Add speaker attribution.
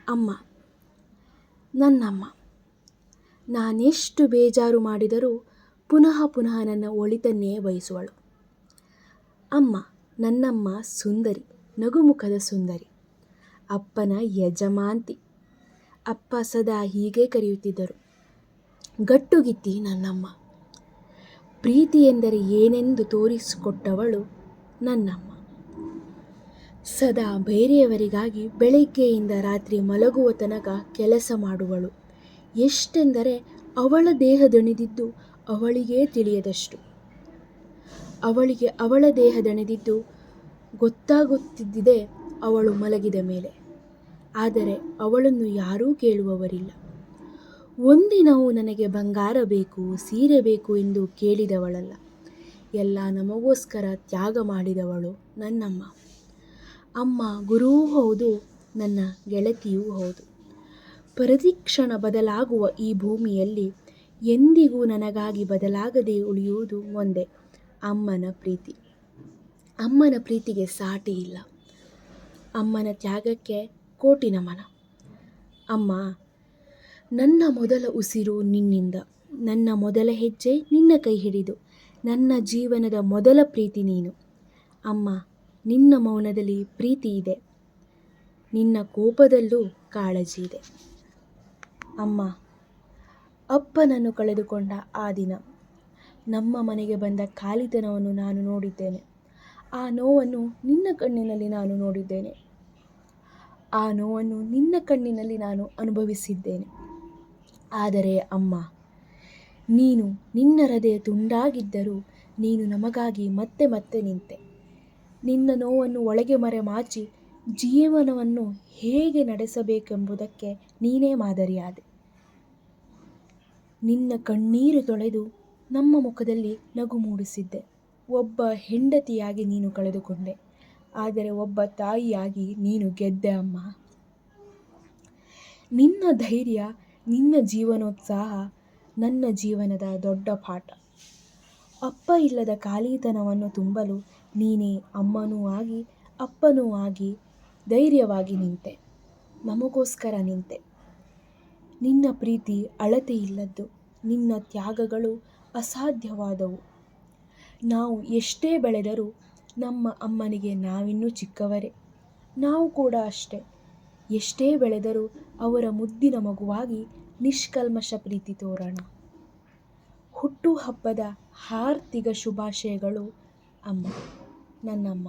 Speaker 1: ಅಮ್ಮ, ನನ್ನಮ್ಮ. ನಾನೆಷ್ಟು ಬೇಜಾರು ಮಾಡಿದರೂ ಪುನಃ ಪುನಃ ನನ್ನ ಒಳಿತನ್ನೇ ಬಯಸುವಳು. ಅಮ್ಮ, ನನ್ನಮ್ಮ ಸುಂದರಿ, ನಗುಮುಖದ ಸುಂದರಿ, ಅಪ್ಪನ ಯಜಮಾಂತಿ. ಅಪ್ಪ ಸದಾ ಹೀಗೆ ಕರೆಯುತ್ತಿದ್ದರು. ಗಟ್ಟುಗಿತ್ತಿ ನನ್ನಮ್ಮ. ಪ್ರೀತಿ ಎಂದರೆ ಏನೆಂದು ತೋರಿಸಿಕೊಟ್ಟವಳು ನನ್ನಮ್ಮ. ಸದಾ ಬೇರೆಯವರಿಗಾಗಿ ಬೆಳಗ್ಗೆಯಿಂದ ರಾತ್ರಿ ಮಲಗುವ ತನಕ ಕೆಲಸ ಮಾಡುವಳು. ಎಷ್ಟೆಂದರೆ ಅವಳ ದೇಹದಣಿದಿದ್ದು ಅವಳಿಗೇ ತಿಳಿಯದಷ್ಟು. ಅವಳಿಗೆ ಅವಳ ದೇಹದಣಿದಿದ್ದು ಗೊತ್ತಾಗುತ್ತಿದ್ದಿದೆ ಅವಳು ಮಲಗಿದ ಮೇಲೆ. ಆದರೆ ಅವಳನ್ನು ಯಾರೂ ಕೇಳುವವರಿಲ್ಲ. ಒಂದಿನವೂ ನನಗೆ ಬಂಗಾರ ಬೇಕು, ಸೀರೆ ಬೇಕು ಎಂದು ಕೇಳಿದವಳಲ್ಲ. ಎಲ್ಲ ನಮಗೋಸ್ಕರ ತ್ಯಾಗ ಮಾಡಿದವಳು ನನ್ನಮ್ಮ. ಅಮ್ಮ ಗುರುವೂ ಹೌದು, ನನ್ನ ಗೆಳತಿಯೂ ಹೌದು. ಪ್ರತಿಕ್ಷಣ ಬದಲಾಗುವ ಈ ಭೂಮಿಯಲ್ಲಿ ಎಂದಿಗೂ ನನಗಾಗಿ ಬದಲಾಗದೆ ಉಳಿಯುವುದು ಒಂದೇ, ಅಮ್ಮನ ಪ್ರೀತಿ. ಅಮ್ಮನ ಪ್ರೀತಿಗೆ ಸಾಟಿ ಇಲ್ಲ. ಅಮ್ಮನ ತ್ಯಾಗಕ್ಕೆ ಕೋಟಿ ನಮನ. ಅಮ್ಮ, ನನ್ನ ಮೊದಲ ಉಸಿರು ನಿನ್ನಿಂದ, ನನ್ನ ಮೊದಲ ಹೆಜ್ಜೆ ನಿನ್ನ ಕೈ ಹಿಡಿದು, ನನ್ನ ಜೀವನದ ಮೊದಲ ಪ್ರೀತಿ ನೀನು. ಅಮ್ಮ, ನಿನ್ನ ಮೌನದಲ್ಲಿ ಪ್ರೀತಿ ಇದೆ, ನಿನ್ನ ಕೋಪದಲ್ಲೂ ಕಾಳಜಿ ಇದೆ. ಅಮ್ಮ, ಅಪ್ಪನನ್ನು ಕಳೆದುಕೊಂಡ ಆ ದಿನ ನಮ್ಮ ಮನೆಗೆ ಬಂದ ಖಾಲಿತನವನ್ನು ನಾನು ನೋಡಿದ್ದೇನೆ. ಆ ನೋವನ್ನು ನಿನ್ನ ಕಣ್ಣಿನಲ್ಲಿ ನಾನು ನೋಡಿದ್ದೇನೆ. ಆ ನೋವನ್ನು ನಿನ್ನ ಕಣ್ಣಿನಲ್ಲಿ ನಾನು ಅನುಭವಿಸಿದ್ದೇನೆ. ಆದರೆ ಅಮ್ಮ, ನೀನು ನಿನ್ನ ಹೃದಯ ತುಂಡಾಗಿದ್ದರೂ ನೀನು ನಮಗಾಗಿ ಮತ್ತೆ ಮತ್ತೆ ನಿಂತೆ. ನಿನ್ನ ನೋವನ್ನು ಒಳಗೆ ಮರೆಮಾಚಿ ಜೀವನವನ್ನು ಹೇಗೆ ನಡೆಸಬೇಕೆಂಬುದಕ್ಕೆ ನೀನೇ ಮಾದರಿಯಾದೆ. ನಿನ್ನ ಕಣ್ಣೀರು ತೊಳೆದು ನಮ್ಮ ಮುಖದಲ್ಲಿ ನಗು ಮೂಡಿಸಿದ್ದೆ. ಒಬ್ಬ ಹೆಂಡತಿಯಾಗಿ ನೀನು ಕಳೆದುಕೊಂಡೆ, ಆದರೆ ಒಬ್ಬ ತಾಯಿಯಾಗಿ ನೀನು ಗೆದ್ದೆ ಅಮ್ಮ. ನಿನ್ನ ಧೈರ್ಯ, ನಿನ್ನ ಜೀವನೋತ್ಸಾಹ ನನ್ನ ಜೀವನದ ದೊಡ್ಡ ಪಾಠ. ಅಪ್ಪ ಇಲ್ಲದ ಖಾಲಿತನವನ್ನು ತುಂಬಲು ನೀನೇ ಅಮ್ಮನೂ ಆಗಿ ಅಪ್ಪನೂ ಆಗಿ ಧೈರ್ಯವಾಗಿ ನಿಂತೆ, ನಮಗೋಸ್ಕರ ನಿಂತೆ. ನಿನ್ನ ಪ್ರೀತಿ ಅಳತೆ ಇಲ್ಲದ್ದು, ನಿನ್ನ ತ್ಯಾಗಗಳು ಅಸಾಧ್ಯವಾದವು. ನಾವು ಎಷ್ಟೇ ಬೆಳೆದರೂ ನಮ್ಮ ಅಮ್ಮನಿಗೆ ನಾವಿನ್ನೂ ಚಿಕ್ಕವರೇ. ನಾವು ಕೂಡ ಅಷ್ಟೇ, ಎಷ್ಟೇ ಬೆಳೆದರೂ ಅವರ ಮುದ್ದಿನ ಮಗುವಾಗಿ ನಿಷ್ಕಲ್ಮಶ ಪ್ರೀತಿ ತೋರೋಣ. ಹುಟ್ಟುಹಬ್ಬದ ಹಾರ್ದಿಕ ಶುಭಾಶಯಗಳು ಅಮ್ಮ, ನನ್ನಮ್ಮ.